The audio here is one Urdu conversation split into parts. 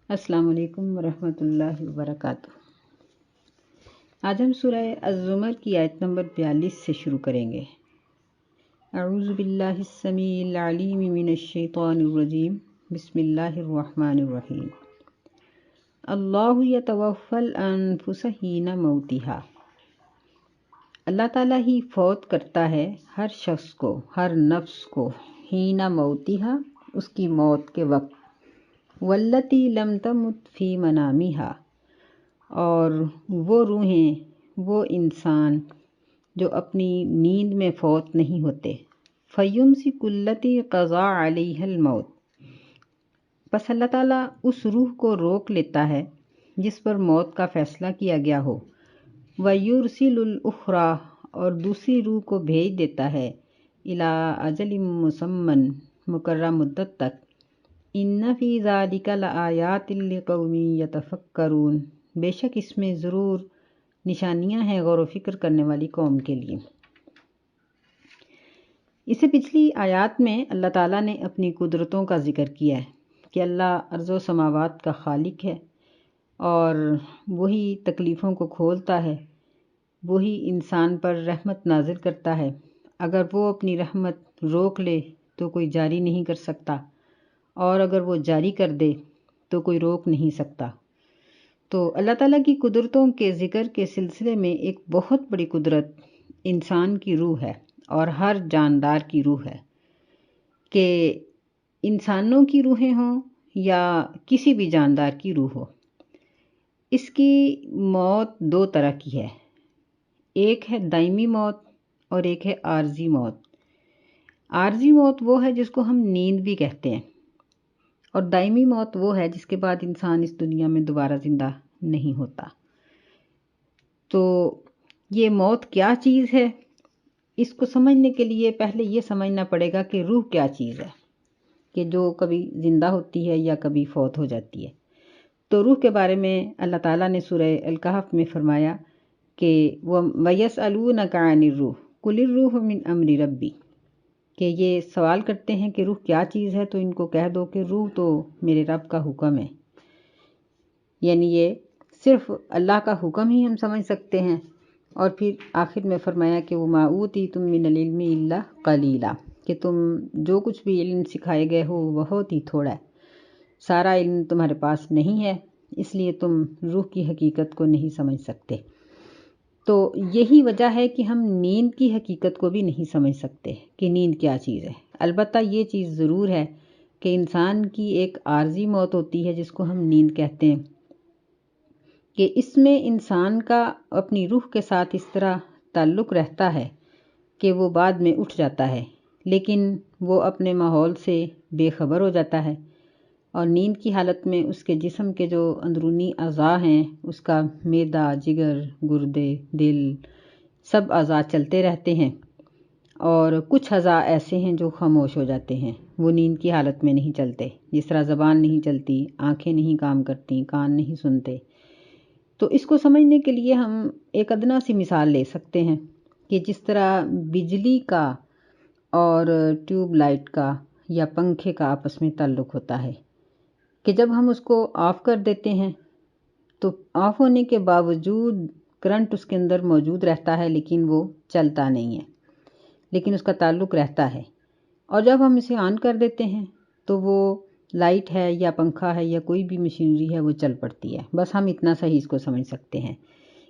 السلام علیکم ورحمۃ اللہ وبرکاتہ۔ آج ہم سورہ الزمر کی آیت نمبر 42 سے شروع کریں گے۔ اعوذ باللہ السمیع العلیم من الشیطان الرجیم، بسم اللہ الرحمن الرحیم۔ اللہ یتوفی الانفس حین موتہا، اللہ تعالیٰ ہی فوت کرتا ہے ہر شخص کو، ہر نفس کو، حین موتہا، اس کی موت کے وقت، والتی لم تمت فی منامہا، اور وہ روحیں، وہ انسان جو اپنی نیند میں فوت نہیں ہوتے، فیمسک التی قضی علیہا الموت، پس اللہ تعالیٰ اس روح کو روک لیتا ہے جس پر موت کا فیصلہ کیا گیا ہو، ویرسل الاخری، اور دوسری روح کو بھیج دیتا ہے، الی اجل مسمى، مقررہ مدت تک، ان فی ذلک لآیات لقوم یتفکرون، بے شک اس میں ضرور نشانیاں ہیں غور و فکر کرنے والی قوم کے لیے۔ اس سے پچھلی آیات میں اللہ تعالیٰ نے اپنی قدرتوں کا ذکر کیا ہے کہ اللہ ارض و سماوات کا خالق ہے اور وہی تکلیفوں کو کھولتا ہے، وہی انسان پر رحمت نازل کرتا ہے، اگر وہ اپنی رحمت روک لے تو کوئی جاری نہیں کر سکتا، اور اگر وہ جاری کر دے تو کوئی روک نہیں سکتا۔ تو اللہ تعالیٰ کی قدرتوں کے ذکر کے سلسلے میں ایک بہت بڑی قدرت انسان کی روح ہے، اور ہر جاندار کی روح ہے، کہ انسانوں کی روحیں ہوں یا کسی بھی جاندار کی روح ہو۔ اس کی موت دو طرح کی ہے، ایک ہے دائمی موت اور ایک ہے عارضی موت۔ عارضی موت وہ ہے جس کو ہم نیند بھی کہتے ہیں، اور دائمی موت وہ ہے جس کے بعد انسان اس دنیا میں دوبارہ زندہ نہیں ہوتا۔ تو یہ موت کیا چیز ہے، اس کو سمجھنے کے لیے پہلے یہ سمجھنا پڑے گا کہ روح کیا چیز ہے، کہ جو کبھی زندہ ہوتی ہے یا کبھی فوت ہو جاتی ہے۔ تو روح کے بارے میں اللہ تعالیٰ نے سورہ الکہف میں فرمایا کہ وَيَسْأَلُونَكَ عَنِ الرُّوحِ قُلِ الرُّوحُ مِنْ أَمْرِ رَبِّي، کہ یہ سوال کرتے ہیں کہ روح کیا چیز ہے، تو ان کو کہہ دو کہ روح تو میرے رب کا حکم ہے۔ یعنی یہ صرف اللہ کا حکم ہی ہم سمجھ سکتے ہیں۔ اور پھر آخر میں فرمایا کہ وَمَا أُوتِيتُم مِّنَ الْعِلْمِ إِلَّا قَلِيلًا، کہ تم جو کچھ بھی علم سکھائے گئے ہو بہت ہی تھوڑا ہے، سارا علم تمہارے پاس نہیں ہے، اس لیے تم روح کی حقیقت کو نہیں سمجھ سکتے۔ تو یہی وجہ ہے کہ ہم نیند کی حقیقت کو بھی نہیں سمجھ سکتے کہ نیند کیا چیز ہے۔ البتہ یہ چیز ضرور ہے کہ انسان کی ایک عارضی موت ہوتی ہے جس کو ہم نیند کہتے ہیں، کہ اس میں انسان کا اپنی روح کے ساتھ اس طرح تعلق رہتا ہے کہ وہ بعد میں اٹھ جاتا ہے، لیکن وہ اپنے ماحول سے بے خبر ہو جاتا ہے، اور نیند کی حالت میں اس کے جسم کے جو اندرونی اعضاء ہیں، اس کا معدہ، جگر، گردے، دل، سب اعضاء چلتے رہتے ہیں، اور کچھ اعضاء ایسے ہیں جو خاموش ہو جاتے ہیں، وہ نیند کی حالت میں نہیں چلتے، جس طرح زبان نہیں چلتی، آنکھیں نہیں کام کرتی، کان نہیں سنتے۔ تو اس کو سمجھنے کے لیے ہم ایک ادنا سی مثال لے سکتے ہیں کہ جس طرح بجلی کا اور ٹیوب لائٹ کا یا پنکھے کا آپس میں تعلق ہوتا ہے، کہ جب ہم اس کو آف کر دیتے ہیں تو آف ہونے کے باوجود کرنٹ اس کے اندر موجود رہتا ہے، لیکن وہ چلتا نہیں ہے، لیکن اس کا تعلق رہتا ہے۔ اور جب ہم اسے آن کر دیتے ہیں تو وہ لائٹ ہے یا پنکھا ہے یا کوئی بھی مشینری ہے وہ چل پڑتی ہے۔ بس ہم اتنا صحیح اس کو سمجھ سکتے ہیں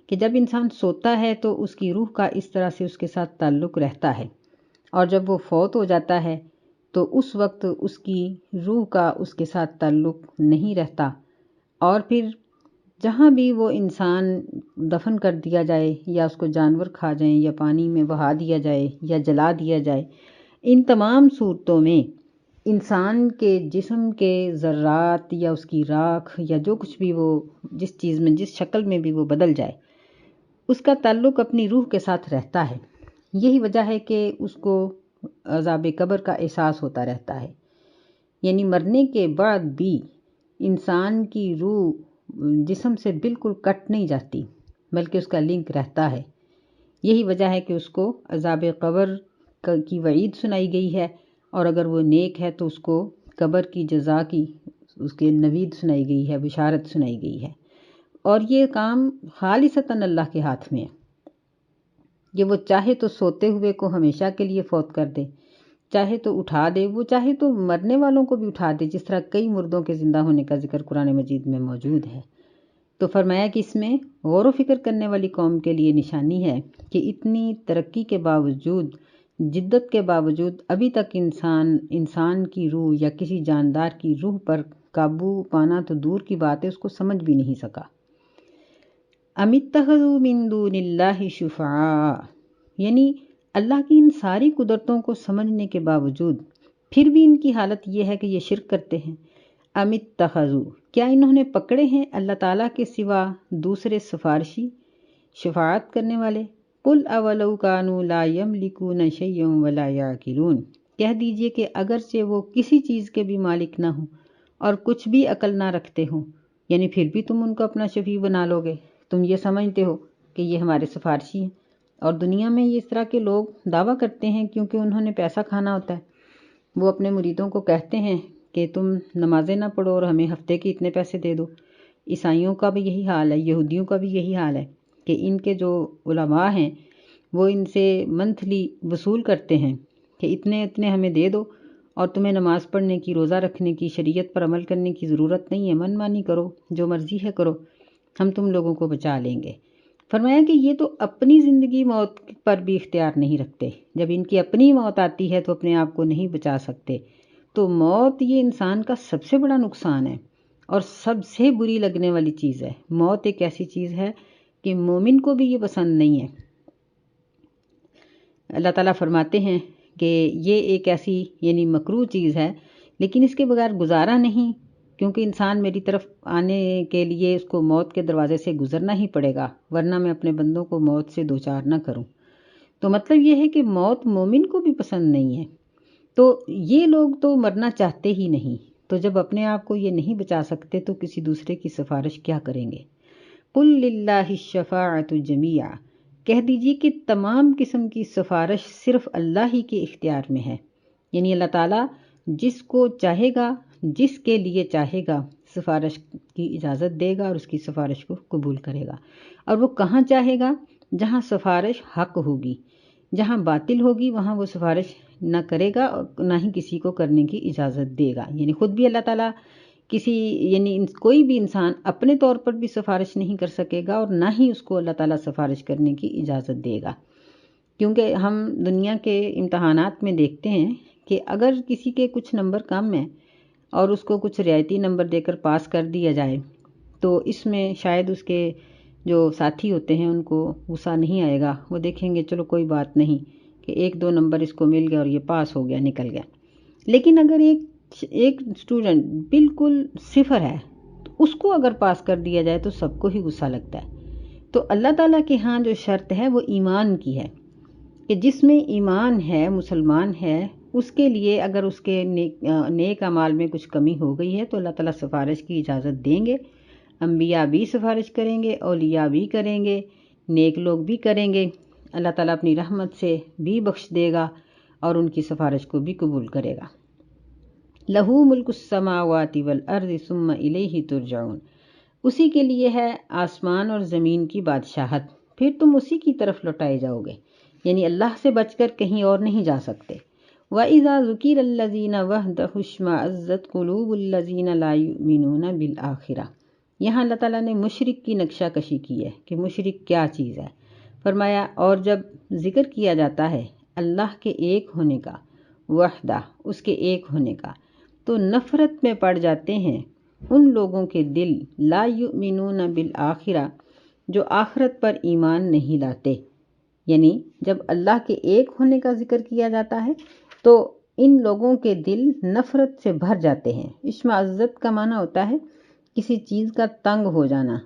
کہ جب انسان سوتا ہے تو اس کی روح کا اس طرح سے اس کے ساتھ تعلق رہتا ہے، اور جب وہ فوت ہو جاتا ہے تو اس وقت اس کی روح کا اس کے ساتھ تعلق نہیں رہتا، اور پھر جہاں بھی وہ انسان دفن کر دیا جائے، یا اس کو جانور کھا جائیں، یا پانی میں بہا دیا جائے، یا جلا دیا جائے، ان تمام صورتوں میں انسان کے جسم کے ذرات یا اس کی راکھ یا جو کچھ بھی وہ جس چیز میں جس شکل میں بھی وہ بدل جائے، اس کا تعلق اپنی روح کے ساتھ رہتا ہے۔ یہی وجہ ہے کہ اس کو عذاب قبر کا احساس ہوتا رہتا ہے، یعنی مرنے کے بعد بھی انسان کی روح جسم سے بالکل کٹ نہیں جاتی، بلکہ اس کا لنک رہتا ہے۔ یہی وجہ ہے کہ اس کو عذاب قبر کی وعید سنائی گئی ہے، اور اگر وہ نیک ہے تو اس کو قبر کی جزا کی اس کے نوید سنائی گئی ہے، بشارت سنائی گئی ہے۔ اور یہ کام خالصتاً اللہ کے ہاتھ میں ہے کہ وہ چاہے تو سوتے ہوئے کو ہمیشہ کے لیے فوت کر دے، چاہے تو اٹھا دے، وہ چاہے تو مرنے والوں کو بھی اٹھا دے، جس طرح کئی مردوں کے زندہ ہونے کا ذکر قرآن مجید میں موجود ہے۔ تو فرمایا کہ اس میں غور و فکر کرنے والی قوم کے لیے نشانی ہے کہ اتنی ترقی کے باوجود، جدت کے باوجود ابھی تک انسان کی روح یا کسی جاندار کی روح پر قابو پانا تو دور کی بات ہے، اس کو سمجھ بھی نہیں سکا۔ ام اتخذوا من دون اللہ شفعاء، یعنی اللہ کی ان ساری قدرتوں کو سمجھنے کے باوجود پھر بھی ان کی حالت یہ ہے کہ یہ شرک کرتے ہیں۔ ام اتخذوا، کیا انہوں نے پکڑے ہیں اللہ تعالیٰ کے سوا دوسرے سفارشی، شفاعت کرنے والے؟ قل اولو کانوا لا یملکون شیئا ولا یعقلون، کہہ دیجئے کہ اگرچہ وہ کسی چیز کے بھی مالک نہ ہوں اور کچھ بھی عقل نہ رکھتے ہوں، یعنی پھر بھی تم ان کو اپنا شفیع بنا لو گے، تم یہ سمجھتے ہو کہ یہ ہمارے سفارشی ہیں۔ اور دنیا میں اس طرح کے لوگ دعویٰ کرتے ہیں کیونکہ انہوں نے پیسہ کھانا ہوتا ہے، وہ اپنے مریدوں کو کہتے ہیں کہ تم نمازیں نہ پڑھو اور ہمیں ہفتے کے اتنے پیسے دے دو۔ عیسائیوں کا بھی یہی حال ہے، یہودیوں کا بھی یہی حال ہے کہ ان کے جو علماء ہیں وہ ان سے منتھلی وصول کرتے ہیں کہ اتنے اتنے ہمیں دے دو اور تمہیں نماز پڑھنے کی، روزہ رکھنے کی، شریعت پر عمل کرنے کی ضرورت نہیں ہے، من مانی کرو، جو مرضی ہے کرو، ہم تم لوگوں کو بچا لیں گے۔ فرمایا کہ یہ تو اپنی زندگی موت پر بھی اختیار نہیں رکھتے، جب ان کی اپنی موت آتی ہے تو اپنے آپ کو نہیں بچا سکتے۔ تو موت یہ انسان کا سب سے بڑا نقصان ہے اور سب سے بری لگنے والی چیز ہے۔ موت ایک ایسی چیز ہے کہ مومن کو بھی یہ پسند نہیں ہے۔ اللہ تعالیٰ فرماتے ہیں کہ یہ ایک ایسی یعنی مکروہ چیز ہے، لیکن اس کے بغیر گزارا نہیں، کیونکہ انسان میری طرف آنے کے لیے اس کو موت کے دروازے سے گزرنا ہی پڑے گا، ورنہ میں اپنے بندوں کو موت سے دوچار نہ کروں۔ تو مطلب یہ ہے کہ موت مومن کو بھی پسند نہیں ہے۔ تو یہ لوگ تو مرنا چاہتے ہی نہیں، تو جب اپنے آپ کو یہ نہیں بچا سکتے تو کسی دوسرے کی سفارش کیا کریں گے؟ قل للہ الشفاعۃ جمیعا، کہہ دیجیے کہ تمام قسم کی سفارش صرف اللہ ہی کے اختیار میں ہے، یعنی اللہ تعالیٰ جس کو چاہے گا، جس کے لیے چاہے گا سفارش کی اجازت دے گا اور اس کی سفارش کو قبول کرے گا۔ اور وہ کہاں چاہے گا؟ جہاں سفارش حق ہوگی، جہاں باطل ہوگی وہاں وہ سفارش نہ کرے گا اور نہ ہی کسی کو کرنے کی اجازت دے گا۔ یعنی خود بھی اللہ تعالیٰ کوئی بھی انسان اپنے طور پر بھی سفارش نہیں کر سکے گا اور نہ ہی اس کو اللہ تعالیٰ سفارش کرنے کی اجازت دے گا، کیونکہ ہم دنیا کے امتحانات میں دیکھتے ہیں کہ اگر کسی کے کچھ نمبر کم ہیں اور اس کو کچھ رعایتی نمبر دے کر پاس کر دیا جائے تو اس میں شاید اس کے جو ساتھی ہوتے ہیں ان کو غصہ نہیں آئے گا، وہ دیکھیں گے چلو کوئی بات نہیں کہ 1-2 نمبر اس کو مل گیا اور یہ پاس ہو گیا، نکل گیا۔ لیکن اگر ایک اسٹوڈنٹ بالکل 0 ہے تو اس کو اگر پاس کر دیا جائے تو سب کو ہی غصہ لگتا ہے۔ تو اللہ تعالیٰ کے ہاں جو شرط ہے وہ ایمان کی ہے کہ جس میں ایمان ہے، مسلمان ہے، اس کے لیے اگر اس کے نیک اعمال میں کچھ کمی ہو گئی ہے تو اللہ تعالیٰ سفارش کی اجازت دیں گے، انبیاء بھی سفارش کریں گے، اولیاء بھی کریں گے، نیک لوگ بھی کریں گے، اللہ تعالیٰ اپنی رحمت سے بھی بخش دے گا اور ان کی سفارش کو بھی قبول کرے گا۔ لَهُ مُلْكُ السَّمَاوَاتِ وَالْأَرْضِ ثُمَّ إِلَيْهِ تُرْجَعُونَ، اسی کے لیے ہے آسمان اور زمین کی بادشاہت، پھر تم اسی کی طرف لوٹائے جاؤ گے، یعنی اللہ سے بچ کر کہیں اور نہیں جا سکتے۔ وَإِذَا ذُكِرَ الَّذِينَ وَحْدَهُ اشْمَأَزَّتْ قُلُوبُ الَّذِينَ لَا يُؤْمِنُونَ بِالْآخِرَةِ، یہاں اللہ تعالیٰ نے مشرک کی نقشہ کشی کی ہے کہ مشرک کیا چیز ہے۔ فرمایا اور جب ذکر کیا جاتا ہے اللہ کے ایک ہونے کا، وحدہ اس کے ایک ہونے کا، تو نفرت میں پڑ جاتے ہیں ان لوگوں کے دل لا یؤمنون بالآخرہ جو آخرت پر ایمان نہیں لاتے۔ یعنی جب اللہ کے ایک ہونے کا ذکر کیا جاتا ہے تو ان لوگوں کے دل نفرت سے بھر جاتے ہیں۔ اشمئزت کا معنی ہوتا ہے کسی چیز کا تنگ ہو جانا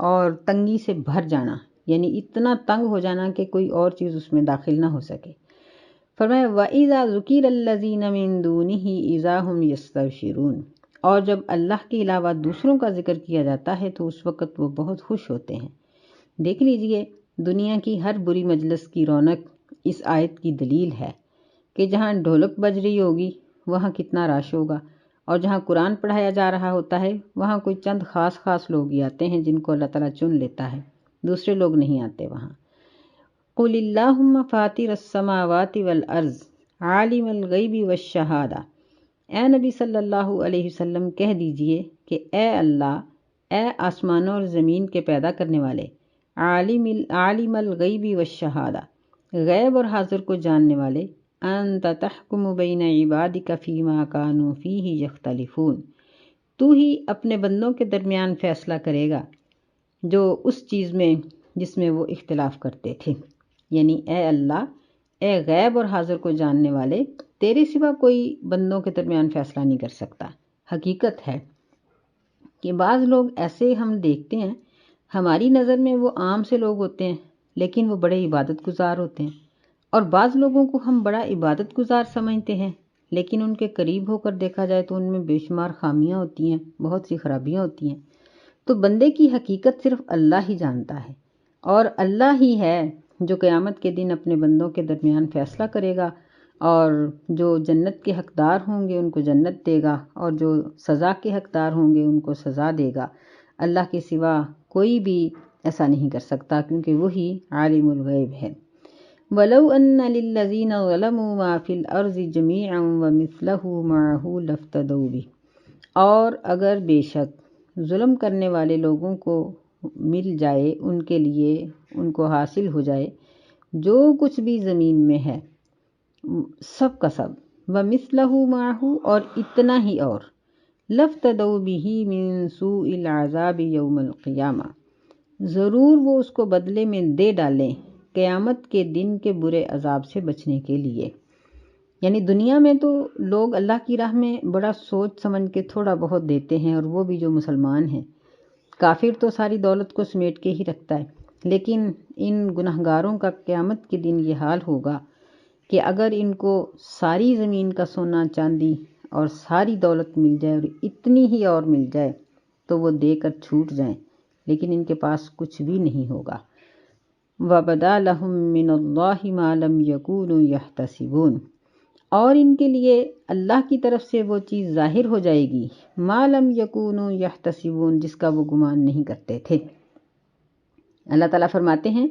اور تنگی سے بھر جانا، یعنی اتنا تنگ ہو جانا کہ کوئی اور چیز اس میں داخل نہ ہو سکے۔ فرمایا وَإِذَا ذُكِرَ الَّذِينَ مِن دُونِهِ إِذَا هُمْ يَسْتَبْشِرُونَ، اور جب اللہ کے علاوہ دوسروں کا ذکر کیا جاتا ہے تو اس وقت وہ بہت خوش ہوتے ہیں۔ دیکھ لیجئے دنیا کی ہر بری مجلس کی رونق اس آیت کی دلیل ہے کہ جہاں ڈھولک بج رہی ہوگی وہاں کتنا رش ہوگا، اور جہاں قرآن پڑھایا جا رہا ہوتا ہے وہاں کوئی چند خاص لوگ ہی آتے ہیں جن کو اللہ تعالیٰ چن لیتا ہے، دوسرے لوگ نہیں آتے وہاں۔ قل اللہم فاطر السماوات والارض عالم الغیب والشہادہ، اے نبی صلی اللہ علیہ وسلم کہہ دیجئے کہ اے اللہ، اے آسمانوں اور زمین کے پیدا کرنے والے، عالم الغیب والشہادہ، غیب اور حاضر کو جاننے والے، انت تحکم بین عبادک فیما کانوا فیہ یختلفون، تو ہی اپنے بندوں کے درمیان فیصلہ کرے گا جو اس چیز میں جس میں وہ اختلاف کرتے تھے۔ یعنی اے اللہ، اے غیب اور حاضر کو جاننے والے، تیرے سوا کوئی بندوں کے درمیان فیصلہ نہیں کر سکتا۔ حقیقت ہے کہ بعض لوگ ایسے ہم دیکھتے ہیں، ہماری نظر میں وہ عام سے لوگ ہوتے ہیں لیکن وہ بڑے عبادت گزار ہوتے ہیں، اور بعض لوگوں کو ہم بڑا عبادت گزار سمجھتے ہیں لیکن ان کے قریب ہو کر دیکھا جائے تو ان میں بے شمار خامیاں ہوتی ہیں، بہت سی خرابیاں ہوتی ہیں۔ تو بندے کی حقیقت صرف اللہ ہی جانتا ہے، اور اللہ ہی ہے جو قیامت کے دن اپنے بندوں کے درمیان فیصلہ کرے گا، اور جو جنت کے حقدار ہوں گے ان کو جنت دے گا، اور جو سزا کے حقدار ہوں گے ان کو سزا دے گا۔ اللہ کے سوا کوئی بھی ایسا نہیں کر سکتا کیونکہ وہی عالم الغیب ہے۔ وَلَوْ أَنَّ لِلَّذِينَ ظَلَمُوا مَا فِي الْأَرْضِ جَمِيعًا وَمِثْلَهُ مَعَهُ لَافْتَدَوْا بِهِ، اور اگر بے شک ظلم کرنے والے لوگوں کو مل جائے، ان کے لیے ان کو حاصل ہو جائے جو کچھ بھی زمین میں ہے سب کا سب، وَمِثْلَهُ مَعَهُ اور اتنا ہی اور، لَافْتَدَوْا بِهِ مِن سُوءِ الْعَذَابِ يَوْمَ الْقِيَامَةِ، ضرور وہ اس کو بدلے میں دے ڈالیں قیامت کے دن کے برے عذاب سے بچنے کے لیے۔ یعنی دنیا میں تو لوگ اللہ کی راہ میں بڑا سوچ سمجھ کے تھوڑا بہت دیتے ہیں، اور وہ بھی جو مسلمان ہیں۔ کافر تو ساری دولت کو سمیٹ کے ہی رکھتا ہے، لیکن ان گنہگاروں کا قیامت کے دن یہ حال ہوگا کہ اگر ان کو ساری زمین کا سونا چاندی اور ساری دولت مل جائے اور اتنی ہی اور مل جائے تو وہ دے کر چھوٹ جائیں، لیکن ان کے پاس کچھ بھی نہیں ہوگا۔ وَبَدَا لَهُم مِّنَ اللَّهِ مَا لَمْ يَكُونُوا يَحْتَسِبُونَ، اور ان کے لیے اللہ کی طرف سے وہ چیز ظاہر ہو جائے گی، مَا لَمْ يَكُونُوا يَحْتَسِبُونَ، جس کا وہ گمان نہیں کرتے تھے۔ اللہ تعالیٰ فرماتے ہیں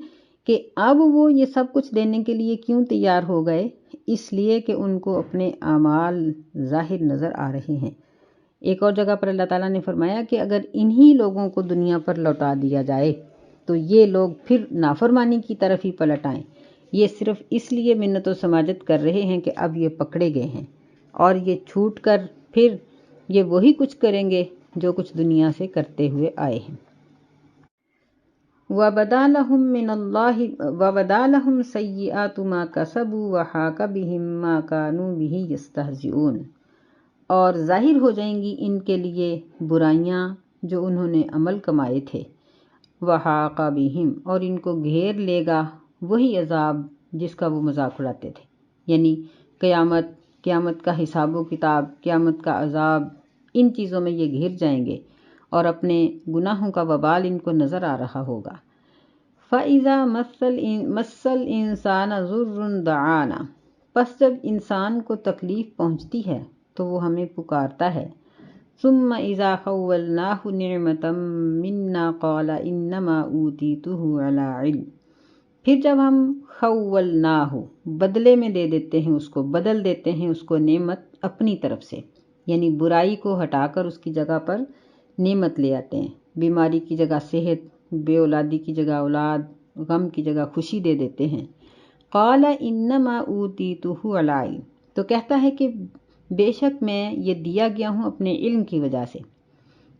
کہ اب وہ یہ سب کچھ دینے کے لیے کیوں تیار ہو گئے؟ اس لیے کہ ان کو اپنے اعمال ظاہر نظر آ رہے ہیں۔ ایک اور جگہ پر اللہ تعالیٰ نے فرمایا کہ اگر انہی لوگوں کو دنیا پر لوٹا دیا جائے تو یہ لوگ پھر نافرمانی کی طرف ہی پلٹ آئیں۔ یہ صرف اس لیے منت و سماجت کر رہے ہیں کہ اب یہ پکڑے گئے ہیں، اور یہ چھوٹ کر پھر یہ وہی کچھ کریں گے جو کچھ دنیا سے کرتے ہوئے آئے ہیں۔ وَبَدَا لَهُمْ سَيِّئَاتُ مَا كَسَبُوا وَحَاقَ بِهِم مَّا كَانُوا بِهِ يَسْتَهْزِئُونَ، اور ظاہر ہو جائیں گی ان کے لیے برائیاں جو انہوں نے عمل کمائے تھے، وَحَاقَ بِهِم، اور ان کو گھیر لے گا وہی عذاب جس کا وہ مذاق اڑاتے تھے۔ یعنی قیامت کا حساب و کتاب، قیامت کا عذاب، ان چیزوں میں یہ گھر جائیں گے اور اپنے گناہوں کا وبال ان کو نظر آ رہا ہوگا۔ فَإِذَا مَسَّ الْإِنسَانَ ضُرٌّ دَعَانَا، پس جب انسان کو تکلیف پہنچتی ہے تو وہ ہمیں پکارتا ہے۔ ثُمَّ إِذَا خَوَّلْنَاهُ نِعْمَةً مِنَّا قَالَ إِنَّمَا أُوتِيتُهُ عَلَىٰ عِلْمٍ، پھر جب ہم خَوَّلْنَاهُ بدلے میں دے دیتے ہیں، اس کو بدل دیتے ہیں اس کو نعمت اپنی طرف سے، یعنی برائی کو ہٹا کر اس کی جگہ پر نعمت لے آتے ہیں، بیماری کی جگہ صحت، بے اولادی کی جگہ اولاد، غم کی جگہ خوشی دے دیتے ہیں۔ قال انما اوتیتہ علی علم، تو کہتا ہے کہ بے شک میں یہ دیا گیا ہوں اپنے علم کی وجہ سے،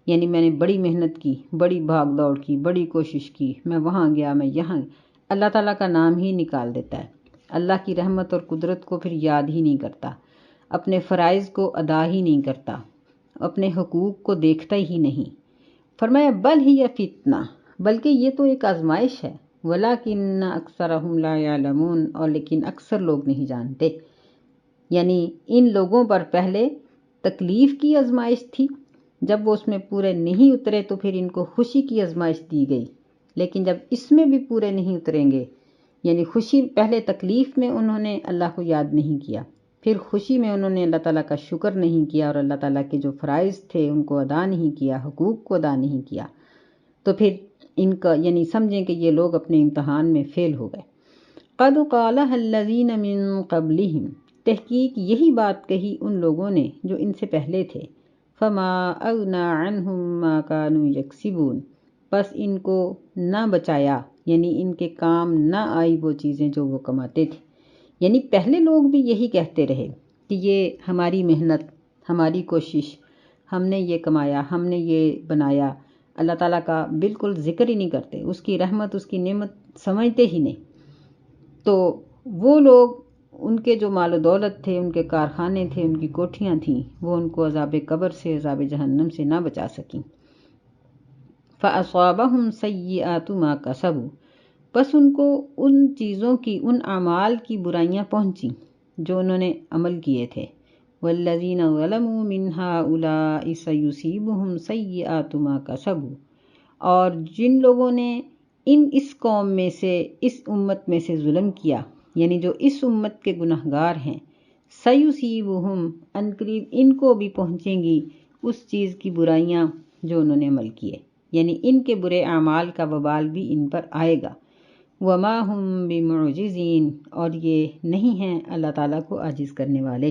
یعنی میں نے بڑی محنت کی، بڑی بھاگ دوڑ کی، بڑی کوشش کی، میں وہاں گیا، میں یہاں، اللہ تعالیٰ کا نام ہی نکال دیتا ہے، اللہ کی رحمت اور قدرت کو پھر یاد ہی نہیں کرتا، اپنے فرائض کو ادا ہی نہیں کرتا، اپنے حقوق کو دیکھتا ہی نہیں۔ فرمایا بل ہی فتنہ، بلکہ یہ تو ایک آزمائش ہے، ولیکن اکثرہم لا یعلمون، اور لیکن اکثر لوگ نہیں جانتے۔ یعنی ان لوگوں پر پہلے تکلیف کی آزمائش تھی، جب وہ اس میں پورے نہیں اترے تو پھر ان کو خوشی کی آزمائش دی گئی، لیکن جب اس میں بھی پورے نہیں اتریں گے، یعنی خوشی پہلے تکلیف میں انہوں نے اللہ کو یاد نہیں کیا، پھر خوشی میں انہوں نے اللہ تعالیٰ کا شکر نہیں کیا اور اللہ تعالیٰ کے جو فرائض تھے ان کو ادا نہیں کیا، حقوق کو ادا نہیں کیا، تو پھر ان کا یعنی سمجھیں کہ یہ لوگ اپنے امتحان میں فیل ہو گئے۔ قَدْ قَالَهَا الَّذِينَ مِن قَبْلِهِمْ، تحقیق یہی بات کہی ان لوگوں نے جو ان سے پہلے تھے۔ فَمَا أَغْنَى عَنْهُمْ مَا كَانُوا يَكْسِبُونَ، پس ان کو نہ بچایا، یعنی ان کے کام نہ آئی وہ چیزیں جو وہ کماتے تھے۔ یعنی پہلے لوگ بھی یہی کہتے رہے کہ یہ ہماری محنت، ہماری کوشش، ہم نے یہ کمایا، ہم نے یہ بنایا، اللہ تعالیٰ کا بالکل ذکر ہی نہیں کرتے، اس کی رحمت، اس کی نعمت سمجھتے ہی نہیں۔ تو وہ لوگ، ان کے جو مال و دولت تھے، ان کے کارخانے تھے، ان کی کوٹھیاں تھیں، وہ ان کو عذاب قبر سے، عذاب جہنم سے نہ بچا سکیں۔ فَأَصَابَهُمْ سَيِّئَاتُ مَا كَسَبُوا، بس ان کو ان چیزوں کی، ان اعمال کی برائیاں پہنچیں جو انہوں نے عمل کیے تھے۔ وَالَّذِينَ ظَلَمُوا مِنْ هَٰؤُلَاءِ سَيُصِيبُهُمْ سَيِّئَاتُ مَا كَسَبُوا، اور جن لوگوں نے اس قوم میں سے، اس امت میں سے ظلم کیا، یعنی جو اس امت کے گناہگار ہیں، سَيُصِيبُهُمْ عنقریب ان کو بھی پہنچیں گی اس چیز کی برائیاں جو انہوں نے عمل کیے، یعنی ان کے برے اعمال کا وبال بھی ان پر آئے گا۔ وَمَا هُمْ بِمُعْجِزِينَ، اور یہ نہیں ہیں اللہ تعالیٰ کو عاجز کرنے والے،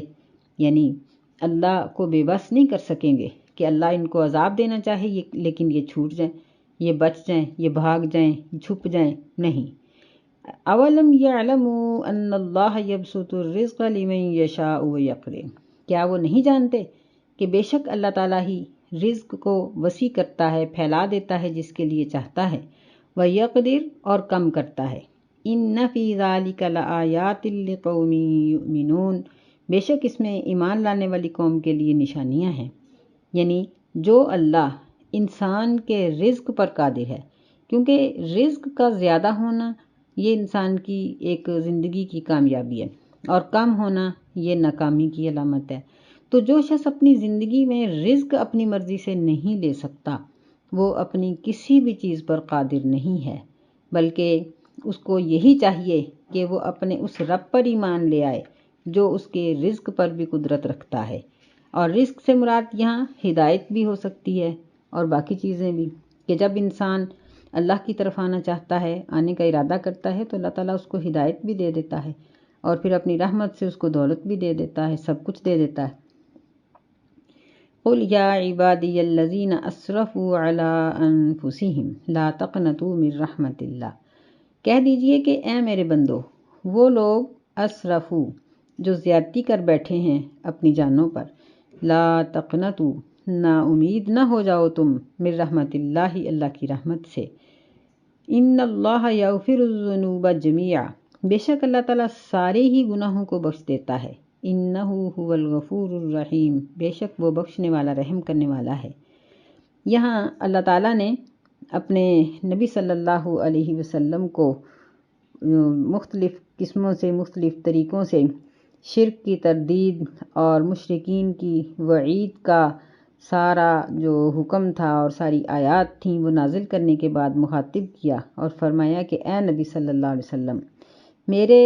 یعنی اللہ کو بے بس نہیں کر سکیں گے کہ اللہ ان کو عذاب دینا چاہے لیکن یہ چھوٹ جائیں، یہ بچ جائیں، یہ بھاگ جائیں، چھپ جائیں، نہیں۔ اولم یعلموا ان اللہ یبسط الرزق لمن یشاء ویقدر، کیا وہ نہیں جانتے کہ بے شک اللہ تعالیٰ ہی رزق کو وسیع کرتا ہے، پھیلا دیتا ہے جس کے لیے چاہتا ہے، ویقدر اور کم کرتا ہے۔ ان فی ذلک لآیات لقوم یؤمنون، بے شک اس میں ایمان لانے والی قوم کے لیے نشانیاں ہیں۔ یعنی جو اللہ انسان کے رزق پر قادر ہے، کیونکہ رزق کا زیادہ ہونا یہ انسان کی ایک زندگی کی کامیابی ہے، اور کم ہونا یہ ناکامی کی علامت ہے۔ تو جو شخص اپنی زندگی میں رزق اپنی مرضی سے نہیں لے سکتا، وہ اپنی کسی بھی چیز پر قادر نہیں ہے، بلکہ اس کو یہی چاہیے کہ وہ اپنے اس رب پر ایمان لے آئے جو اس کے رزق پر بھی قدرت رکھتا ہے۔ اور رزق سے مراد یہاں ہدایت بھی ہو سکتی ہے اور باقی چیزیں بھی، کہ جب انسان اللہ کی طرف آنا چاہتا ہے، آنے کا ارادہ کرتا ہے، تو اللہ تعالیٰ اس کو ہدایت بھی دے دیتا ہے، اور پھر اپنی رحمت سے اس کو دولت بھی دے دیتا ہے، سب کچھ دے دیتا ہے۔ قُلْ يَا عِبَادِيَ الَّذِينَ أَسْرَفُوا عَلَىٰ أَنفُسِهِمْ لَا تَقْنَطُوا مِن رَحْمَتِ اللَّهِ، کہہ دیجئے کہ اے میرے بندو، وہ لوگ اسرفو جو زیادتی کر بیٹھے ہیں اپنی جانوں پر، لا تقنطوا نا امید نہ ہو جاؤ تم، من رحمت اللہ اللہ کی رحمت سے۔ ان اللہ یغفر الذنوب جميعا، بے شک اللہ تعالیٰ سارے ہی گناہوں کو بخش دیتا ہے۔ انہ هو الغفور الرحیم، بے شک وہ بخشنے والا، رحم کرنے والا ہے۔ یہاں اللہ تعالیٰ نے اپنے نبی صلی اللہ علیہ وسلم کو مختلف قسموں سے، مختلف طریقوں سے شرک کی تردید اور مشرکین کی وعید کا سارا جو حکم تھا اور ساری آیات تھیں وہ نازل کرنے کے بعد مخاطب کیا اور فرمایا کہ اے نبی صلی اللہ علیہ وسلم، میرے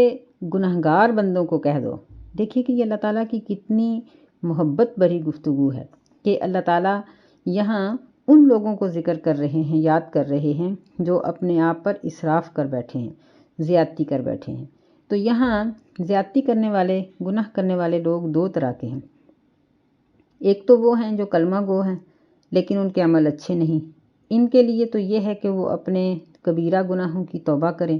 گناہگار بندوں کو کہہ دو۔ دیکھیے کہ یہ اللہ تعالیٰ کی کتنی محبت بھری گفتگو ہے کہ اللہ تعالیٰ یہاں ان لوگوں کو ذکر کر رہے ہیں، یاد کر رہے ہیں جو اپنے آپ پر اسراف کر بیٹھے ہیں، زیادتی کر بیٹھے ہیں۔ تو یہاں زیادتی کرنے والے، گناہ کرنے والے لوگ دو طرح کے ہیں۔ ایک تو وہ ہیں جو کلمہ گو ہیں لیکن ان کے عمل اچھے نہیں، ان کے لیے تو یہ ہے کہ وہ اپنے کبیرہ گناہوں کی توبہ کریں،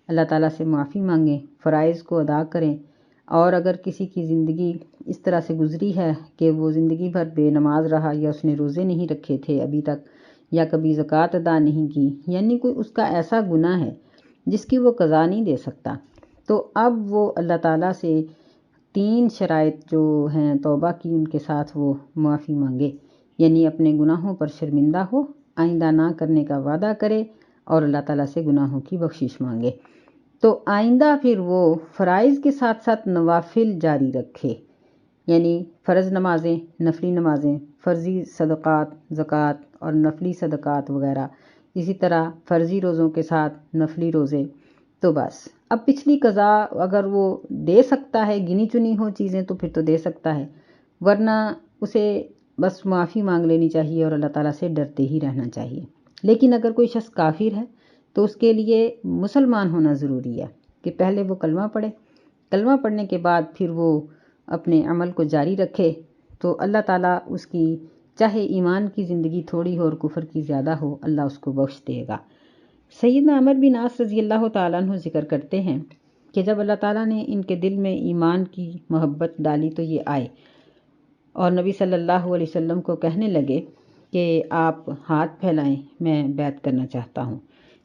اللہ تعالیٰ سے معافی مانگیں، فرائض کو ادا کریں، اور اگر کسی کی زندگی اس طرح سے گزری ہے کہ وہ زندگی بھر بے نماز رہا، یا اس نے روزے نہیں رکھے تھے ابھی تک، یا کبھی زکوٰۃ ادا نہیں کی، یعنی کوئی اس کا ایسا گناہ ہے جس کی وہ قضا نہیں دے سکتا، تو اب وہ اللہ تعالیٰ سے 3 شرائط جو ہیں توبہ کی، ان کے ساتھ وہ معافی مانگے، یعنی اپنے گناہوں پر شرمندہ ہو، آئندہ نہ کرنے کا وعدہ کرے اور اللہ تعالیٰ سے گناہوں کی بخشش مانگے۔ تو آئندہ پھر وہ فرائض کے ساتھ ساتھ نوافل جاری رکھے، یعنی فرض نمازیں، نفلی نمازیں، فرضی صدقات، زکوٰۃ اور نفلی صدقات وغیرہ، اسی طرح فرضی روزوں کے ساتھ نفلی روزے، تو بس اب پچھلی قضا اگر وہ دے سکتا ہے، گنی چنی ہو چیزیں تو پھر تو دے سکتا ہے، ورنہ اسے بس معافی مانگ لینی چاہیے اور اللہ تعالیٰ سے ڈرتے ہی رہنا چاہیے۔ لیکن اگر کوئی شخص کافر ہے تو اس کے لیے مسلمان ہونا ضروری ہے کہ پہلے وہ کلمہ پڑھے، کلمہ پڑھنے کے بعد پھر وہ اپنے عمل کو جاری رکھے، تو اللہ تعالیٰ اس کی چاہے ایمان کی زندگی تھوڑی ہو اور کفر کی زیادہ ہو، اللہ اس کو بخش دے گا۔ سیدنا عمر بن عاص رضی اللہ تعالیٰ عنہ ذکر کرتے ہیں کہ جب اللہ تعالیٰ نے ان کے دل میں ایمان کی محبت ڈالی تو یہ آئے اور نبی صلی اللہ علیہ وسلم کو کہنے لگے کہ آپ ہاتھ پھیلائیں، میں بیعت کرنا چاہتا ہوں۔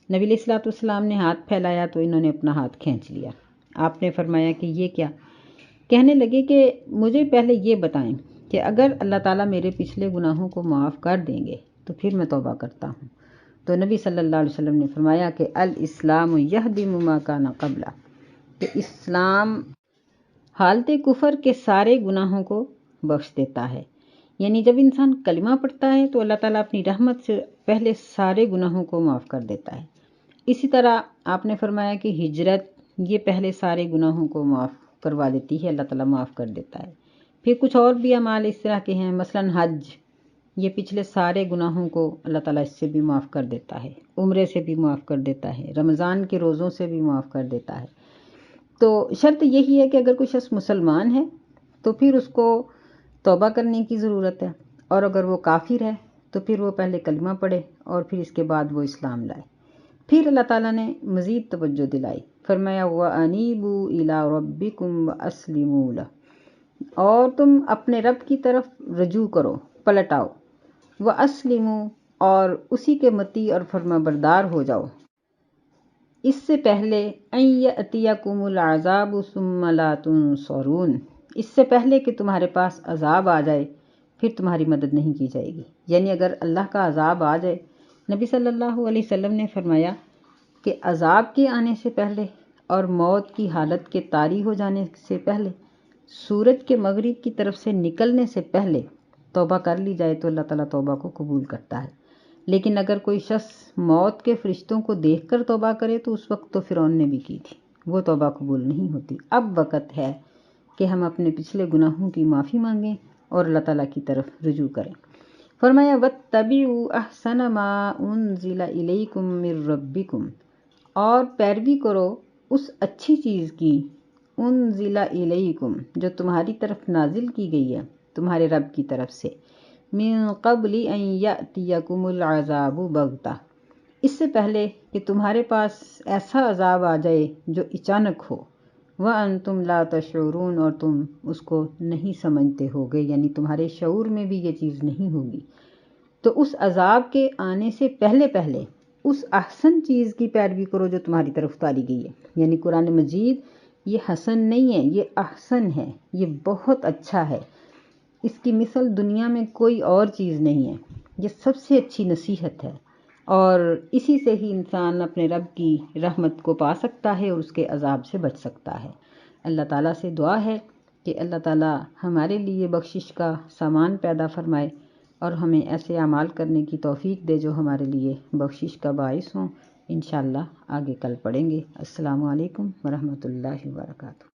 نبی علیہ الصلوۃ والسلام نے ہاتھ پھیلایا تو انہوں نے اپنا ہاتھ کھینچ لیا۔ آپ نے فرمایا کہ یہ کیا؟ کہنے لگے کہ مجھے پہلے یہ بتائیں کہ اگر اللہ تعالیٰ میرے پچھلے گناہوں کو معاف کر دیں گے تو پھر میں توبہ کرتا ہوں۔ تو نبی صلی اللہ علیہ وسلم نے فرمایا کہ الاسلام یہدم ما کان قبلہ، کہ اسلام حالت کفر کے سارے گناہوں کو بخش دیتا ہے۔ یعنی جب انسان کلمہ پڑھتا ہے تو اللہ تعالیٰ اپنی رحمت سے پہلے سارے گناہوں کو معاف کر دیتا ہے۔ اسی طرح آپ نے فرمایا کہ ہجرت یہ پہلے سارے گناہوں کو معاف کروا دیتی ہے، اللہ تعالیٰ معاف کر دیتا ہے۔ پھر کچھ اور بھی اعمال اس طرح کے ہیں، مثلاً حج، یہ پچھلے سارے گناہوں کو اللہ تعالیٰ اس سے بھی معاف کر دیتا ہے، عمرے سے بھی معاف کر دیتا ہے، رمضان کے روزوں سے بھی معاف کر دیتا ہے۔ تو شرط یہی ہے کہ اگر کوئی شخص مسلمان ہے تو پھر اس کو توبہ کرنے کی ضرورت ہے، اور اگر وہ کافر ہے تو پھر وہ پہلے کلمہ پڑھے اور پھر اس کے بعد وہ اسلام لائے۔ پھر اللہ تعالیٰ نے مزید توجہ دلائی، فرمایا وَأَنِيبُوا إِلَىٰ رَبِّكُمْ وَأَسْلِمُوا لَهُ، اور تم اپنے رب کی طرف رجوع کرو، پلٹ آؤ، وَأَسْلِمُوا، اور اسی کے مطیع اور فرما بردار ہو جاؤ، اس سے پہلے أَن يَأْتِيَكُمُ الْعَذَابُ ثُمَّ لَا تُنصَرُونَ، اس سے پہلے کہ تمہارے پاس عذاب آ جائے پھر تمہاری مدد نہیں کی جائے گی۔ یعنی اگر اللہ کا عذاب آ جائے، نبی صلی اللہ علیہ وسلم نے فرمایا کہ عذاب کے آنے سے پہلے اور موت کی حالت کے طاری ہو جانے سے پہلے، سورج کے مغرب کی طرف سے نکلنے سے پہلے توبہ کر لی جائے تو اللہ تعالیٰ توبہ کو قبول کرتا ہے۔ لیکن اگر کوئی شخص موت کے فرشتوں کو دیکھ کر توبہ کرے تو اس وقت تو فرعون نے بھی کی تھی، وہ توبہ قبول نہیں ہوتی۔ اب وقت ہے کہ ہم اپنے پچھلے گناہوں کی معافی مانگیں اور اللہ تعالیٰ کی طرف رجوع کریں۔ فرمایا وَاتَّبِعُوا أَحْسَنَ مَا أُنزِلَ إِلَيْكُم مِّن رَّبِّكُمْ، اور پیروی کرو اس اچھی چیز کی، انزل الیکم، جو تمہاری طرف نازل کی گئی ہے تمہارے رب کی طرف سے، من قبل ان یأتیکم العذاب بغتہ، اس سے پہلے کہ تمہارے پاس ایسا عذاب آ جائے جو اچانک ہو، وانتم لا تشعرون، اور تم اس کو نہیں سمجھتے ہوگے، یعنی تمہارے شعور میں بھی یہ چیز نہیں ہوگی۔ تو اس عذاب کے آنے سے پہلے پہلے اس احسن چیز کی پیروی کرو جو تمہاری طرف اتاری گئی ہے۔ یعنی قرآن مجید یہ حسن نہیں ہے، یہ احسن ہے، یہ بہت اچھا ہے، اس کی مثل دنیا میں کوئی اور چیز نہیں ہے، یہ سب سے اچھی نصیحت ہے، اور اسی سے ہی انسان اپنے رب کی رحمت کو پا سکتا ہے اور اس کے عذاب سے بچ سکتا ہے۔ اللہ تعالیٰ سے دعا ہے کہ اللہ تعالیٰ ہمارے لیے بخشش کا سامان پیدا فرمائے اور ہمیں ایسے اعمال کرنے کی توفیق دے جو ہمارے لیے بخشش کا باعث ہوں۔ انشاءاللہ آگے کل پڑھیں گے۔ السلام علیکم ورحمۃ اللہ وبرکاتہ۔